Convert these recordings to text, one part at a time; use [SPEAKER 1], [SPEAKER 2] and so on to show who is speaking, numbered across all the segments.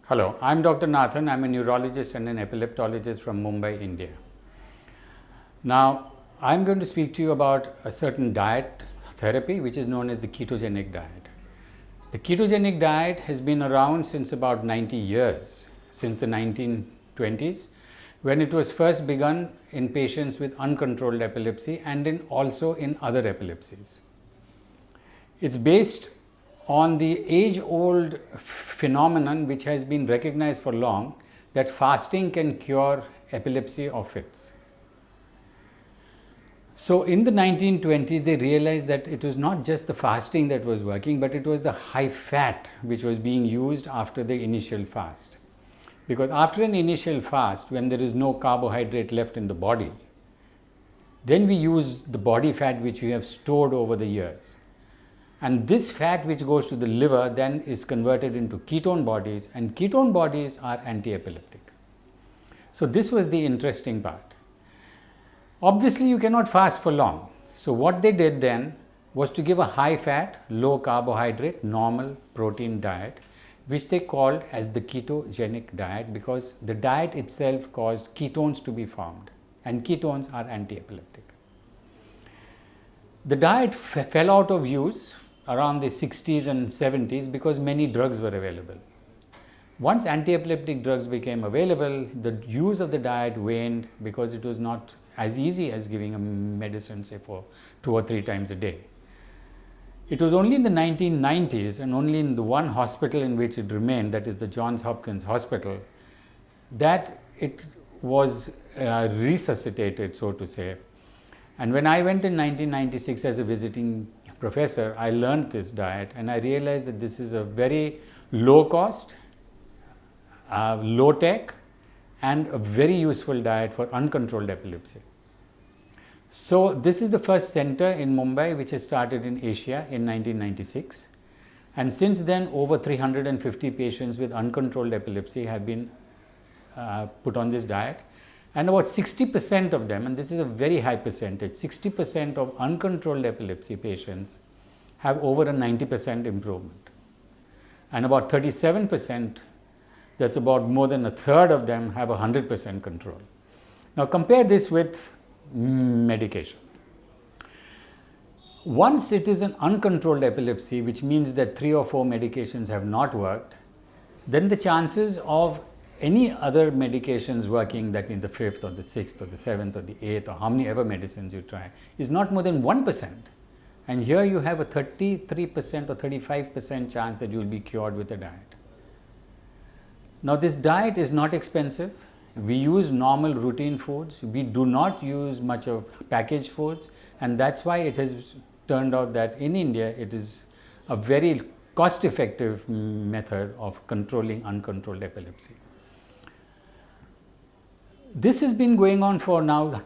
[SPEAKER 1] Hello, I'm Dr. Nathan. I'm a neurologist and an epileptologist from Mumbai, India. Now, I'm going to speak to you about a certain diet therapy which is known as the ketogenic diet. The ketogenic diet has been around since about 90 years, since the 1920s, when it was first begun in patients with uncontrolled epilepsy and also in other epilepsies. It's based on the age-old phenomenon which has been recognized for long, that fasting can cure epilepsy or fits. So in the 1920s, they realized that it was not just the fasting that was working, but it was the high fat which was being used after the initial fast. Because after an initial fast, when there is no carbohydrate left in the body, then we use the body fat which we have stored over the years. And this fat which goes to the liver then is converted into ketone bodies, and ketone bodies are anti-epileptic. So this was the interesting part. Obviously, you cannot fast for long. So what they did then was to give a high fat, low carbohydrate, normal protein diet, which they called as the ketogenic diet, because the diet itself caused ketones to be formed, and ketones are anti-epileptic. The diet fell out of use around the 60s and 70s because many drugs were available. Once anti-epileptic drugs became available, the use of the diet waned because it was not as easy as giving a medicine, say, for 2 or 3 times a day. It was only in the 1990s and only in the one hospital in which it remained, that is the Johns Hopkins Hospital, that it was resuscitated, so to say. And when I went in 1996 as a visiting professor, I learned this diet and I realized that this is a very low cost, low tech, and a very useful diet for uncontrolled epilepsy. So this is the first center in Mumbai which has started in Asia in 1996, and since then over 350 patients with uncontrolled epilepsy have been put on this diet, and about 60% of them, and this is a very high percentage, 60% of uncontrolled epilepsy patients have over a 90% improvement, and about 37%, that's about more than a third of them, have 100% control. Now compare this with medication. Once it is an uncontrolled epilepsy, which means that 3 or 4 medications have not worked, then the chances of any other medications working, that means the 5th or the 6th or the 7th or the 8th or how many ever medicines you try, is not more than 1%. And here you have a 33% or 35% chance that you will be cured with a diet. Now this diet is not expensive. We use normal routine foods. We do not use much of packaged foods, and that's why it has turned out that in India it is a very cost-effective method of controlling uncontrolled epilepsy. This has been going on for now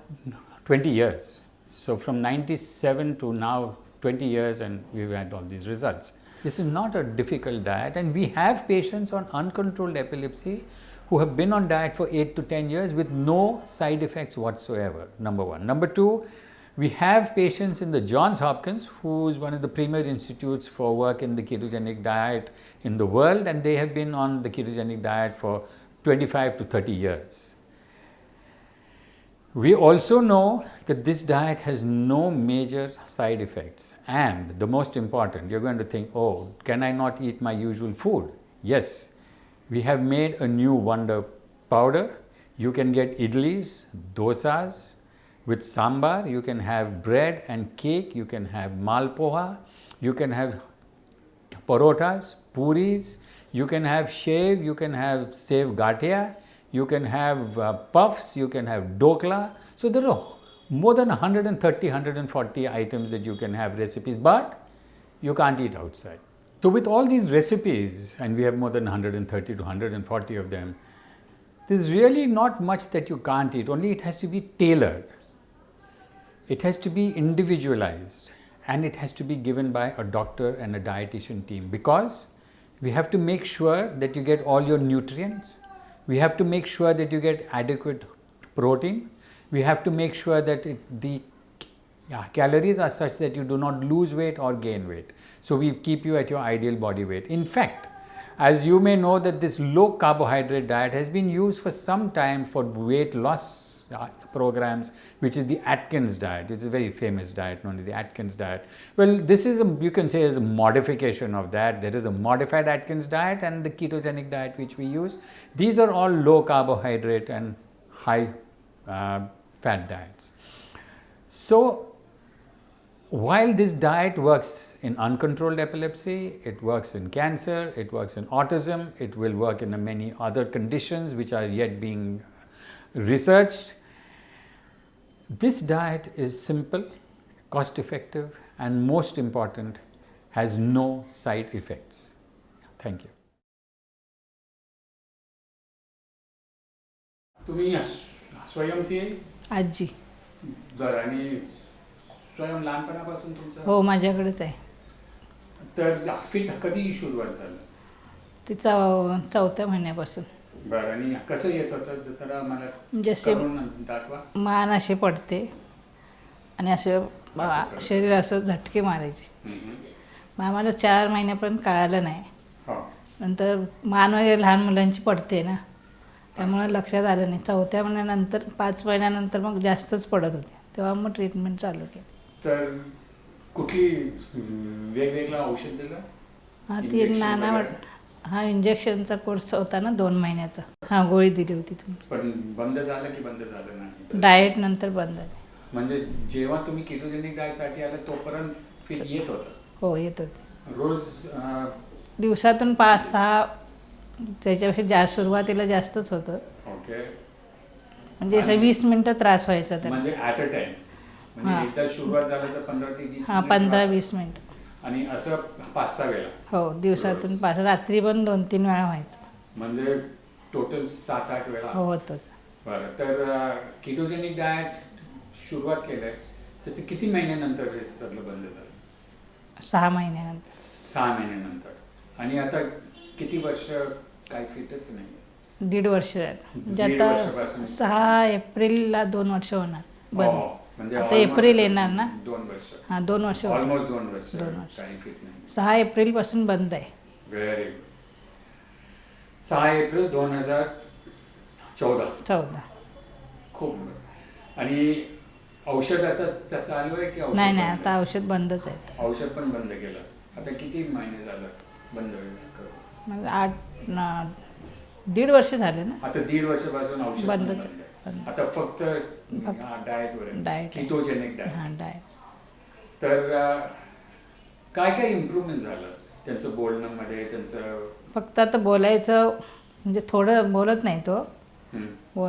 [SPEAKER 1] 20 years. So from 97 to now 20 years, and we've had all these results. This is not a difficult diet, and we have patients on uncontrolled epilepsy who have been on diet for 8 to 10 years with no side effects whatsoever, number one. Number two, we have patients in the Johns Hopkins, who is one of the premier institutes for work in the ketogenic diet in the world, and they have been on the ketogenic diet for 25 to 30 years. We also know that this diet has no major side effects, and the most important, you're going to think, oh, can I not eat my usual food? Yes. We have made a new wonder powder. You can get idlis, dosas with sambar, you can have bread and cake, you can have malpoha, you can have parotas, puris, you can have shev, you can have sev gatia, you can have puffs, you can have dokla. So there are more than 130, 140 items that you can have recipes, but you can't eat outside. So with all these recipes, and we have more than 130 to 140 of them, there's really not much that you can't eat, only it has to be tailored. It has to be individualized, and it has to be given by a doctor and a dietitian team, because we have to make sure that you get all your nutrients. We have to make sure that you get adequate protein. We have to make sure that the calories are such that you do not lose weight or gain weight. So we keep you at your ideal body weight. In fact, As you may know that this low carbohydrate diet has been used for some time for weight loss programs, which is the Atkins diet. It's a very famous diet known as the Atkins diet. Well, this is you can say is a modification of that. There is a modified Atkins diet and the ketogenic diet which we use. These are all low carbohydrate and high fat diets. So while this diet works in uncontrolled epilepsy, it works in cancer, it works in autism, it will work in many other conditions which are yet being researched. This diet is simple, cost effective, and most important, has no side effects. Thank you. तुम्ही स्वयंची
[SPEAKER 2] आजी.
[SPEAKER 1] बरं, आणि स्वयं लहानपणापासून तुमचं?
[SPEAKER 2] हो, माझ्याकडेच आहे.
[SPEAKER 1] तर फिट कधी सुरुवात झालं?
[SPEAKER 2] तिचा 4थ्या महिन्यापासून.
[SPEAKER 1] बरं, आणि कसं येत होतं जरा मला
[SPEAKER 2] जसे
[SPEAKER 1] करून दाखवा.
[SPEAKER 2] मान असे पडते आणि असं शरीर असं झटके मारायचे. मग आम्हाला 4 महिन्यापर्यंत कळालं नाही. नंतर मान वगैरे लहान मुलांची पडते ना, त्यामुळे लक्षात आलं नाही. 4थ्या महिन्यानंतर 5 महिन्यानंतर मग जास्तच पडत होते, तेव्हा मग ट्रीटमेंट चालू केली.
[SPEAKER 1] तर कुठली वेगवेगळं औषध दिलं?
[SPEAKER 2] हां, ती नाना हा इंजेक्शनचा कोर्स होता ना 2 महिन्याचा. हां, गोळी दिली होती तुम्ही.
[SPEAKER 1] पण बंद झालं की बंद झालं नाही?
[SPEAKER 2] डाएट नंतर बंद झाली.
[SPEAKER 1] म्हणजे जेव्हा तुम्ही केटोजेनिक डाएटसाठी आले तोपर्यंत फिट येत होतं?
[SPEAKER 2] हो, येत होते.
[SPEAKER 1] रोज
[SPEAKER 2] दिवसातून 5-6, त्याच्यापेक्षा जास्त सुरुवातीला जास्तच होतं.
[SPEAKER 1] ओके.
[SPEAKER 2] म्हणजे असं 20 मिनिटं त्रास व्हायचा त्याला.
[SPEAKER 1] म्हणजे ॲट अ टाइम? म्हणजे एकदा सुरुवात झालं तर 15 ते 20?
[SPEAKER 2] हां, 15-20 मिनिटं.
[SPEAKER 1] आणि असं 5-6 वेळा? हो,
[SPEAKER 2] दिवसातून 5. रात्री पण 2-3 वेळा व्हायचं.
[SPEAKER 1] म्हणजे टोटल 7-8 वेळा?
[SPEAKER 2] हो, होतं.
[SPEAKER 1] बरं, तर केटोजेनिक डाएट सुरुवात केलंय त्याचे किती महिन्यानंतर हे सगळं बंद झालं?
[SPEAKER 2] 6 महिन्यानंतर.
[SPEAKER 1] 6 महिन्यानंतर. आणि आता किती वर्ष काय फिटच नाही?
[SPEAKER 2] 1.5 वर्ष झालं. म्हणजे आता 6 एप्रिलला 2 वर्ष होणार बंद.
[SPEAKER 1] म्हणजे
[SPEAKER 2] आता एप्रिल येणार ना?
[SPEAKER 1] 2 वर्ष.
[SPEAKER 2] हां, 2 वर्ष.
[SPEAKER 1] ऑलमोस्ट 2 वर्ष काही फिट नाही.
[SPEAKER 2] 6 एप्रिलपासून बंद आहे.
[SPEAKER 1] Very good. 6 एप्रिल 2014. खूप. आणि औषध आता चालू आहे की औषध?
[SPEAKER 2] नाही, आता औषध बंदच आहे.
[SPEAKER 1] औषध पण बंद केलं. आता किती महिने झालं बंद करून?
[SPEAKER 2] मग 1.5 वर्ष झाले ना.
[SPEAKER 1] आता 1.5 वर्षापासून औषध
[SPEAKER 2] बंदच
[SPEAKER 1] आहे.
[SPEAKER 2] बंद.
[SPEAKER 1] आता फक्त डाएटवर आहे.
[SPEAKER 2] डाएट.
[SPEAKER 1] Ketogenic diet.
[SPEAKER 2] हां, डाएट.
[SPEAKER 1] तर काय काय इम्प्रूव्हमेंट झालं त्यांचं बोलण्यामध्ये? त्यांचं
[SPEAKER 2] फक्त आता बोलायचं म्हणजे थोडं बोलत नाही तो.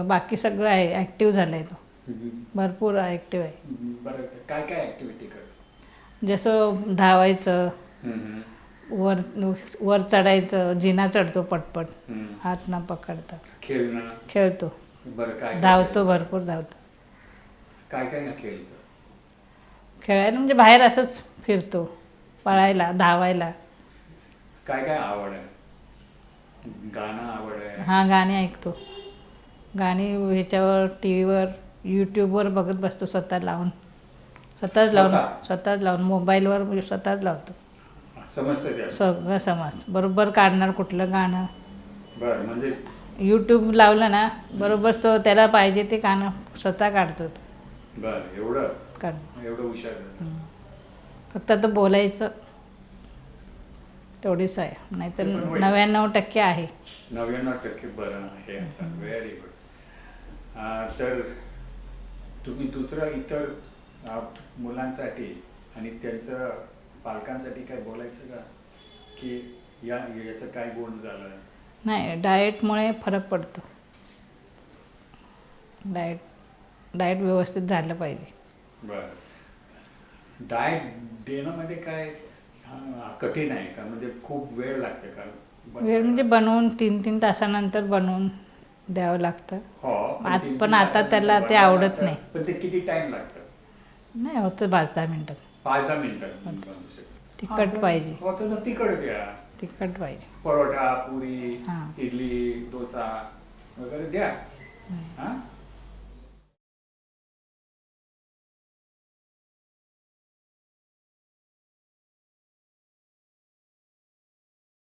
[SPEAKER 2] बाकी सगळं आहे, ॲक्टिव्ह झालं आहे तो. भरपूर ॲक्टिव्ह आहे.
[SPEAKER 1] बरं, काय काय ॲक्टिव्हिटी करतो?
[SPEAKER 2] जसं धावायचं, वर चढायचं, जिना चढतो पटपट, हात न पकडता. खेळतो.
[SPEAKER 1] बरं, काय
[SPEAKER 2] धावतो, भरपूर धावतो.
[SPEAKER 1] काय काय खेळतो?
[SPEAKER 2] खेळायला म्हणजे बाहेर असंच फिरतो, पळायला, धावायला.
[SPEAKER 1] काय काय आवड आहे? गाणं आवड आहे?
[SPEAKER 2] हां, गाणी ऐकतो. गाणी ह्याच्यावर टी व्हीवर, यूट्यूबवर बघत बसतो, स्वतःच लावून मोबाईलवर स्वतःच लावतो.
[SPEAKER 1] समजतं?
[SPEAKER 2] सगळं समज बरोबर काढणार कुठलं गाणं.
[SPEAKER 1] बरं, म्हणजे
[SPEAKER 2] यूट्यूब लावलं ना बरोबर तो त्याला पाहिजे ते गाणं स्वतः काढतो.
[SPEAKER 1] बरं, एवढं हुशार.
[SPEAKER 2] फक्त आता बोलायचं तेवढीच आहे, नाहीतर 99% आहे.
[SPEAKER 1] 99% बरं आहे. Very good. तर तुम्ही दुसरं इतर मुलांसाठी आणि त्यांचं पालकांसाठी काय बोलायचं का, की याचं काय गुण झालं?
[SPEAKER 2] नाही, डाएटमुळे फरक पडतो. डाएट व्यवस्थित झालं पाहिजे.
[SPEAKER 1] बरं, डाएट देण्यामध्ये काय कठीण आहे का? म्हणजे खूप वेळ लागते का?
[SPEAKER 2] वेळ म्हणजे बनवून 3-3 तासानंतर बनवून द्यावं लागतं.
[SPEAKER 1] हो,
[SPEAKER 2] पण आता त्याला ते आवडत नाही.
[SPEAKER 1] पण ते किती टाइम लागतं?
[SPEAKER 2] नाही, होतं 5-10 मिनिटात.
[SPEAKER 1] 5-10 मिनिटात.
[SPEAKER 2] तिखट पाहिजे.
[SPEAKER 1] होतं ना, तिखट द्या.
[SPEAKER 2] तिखट पाहिजे.
[SPEAKER 1] परोठा, पुरी, इडली, डोसा वगैरे द्या. हां,